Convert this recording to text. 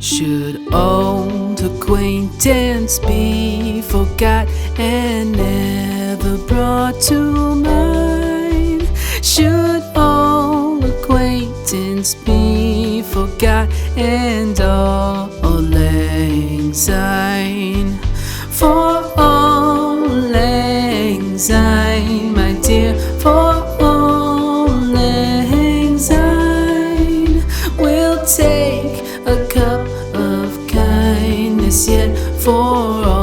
Should old acquaintance be forgot and never brought to mind? Should old acquaintance be forgot and all lang syne? For all lang syne, my dear, for all lang syne, we'll take a cup of kindness yet for all.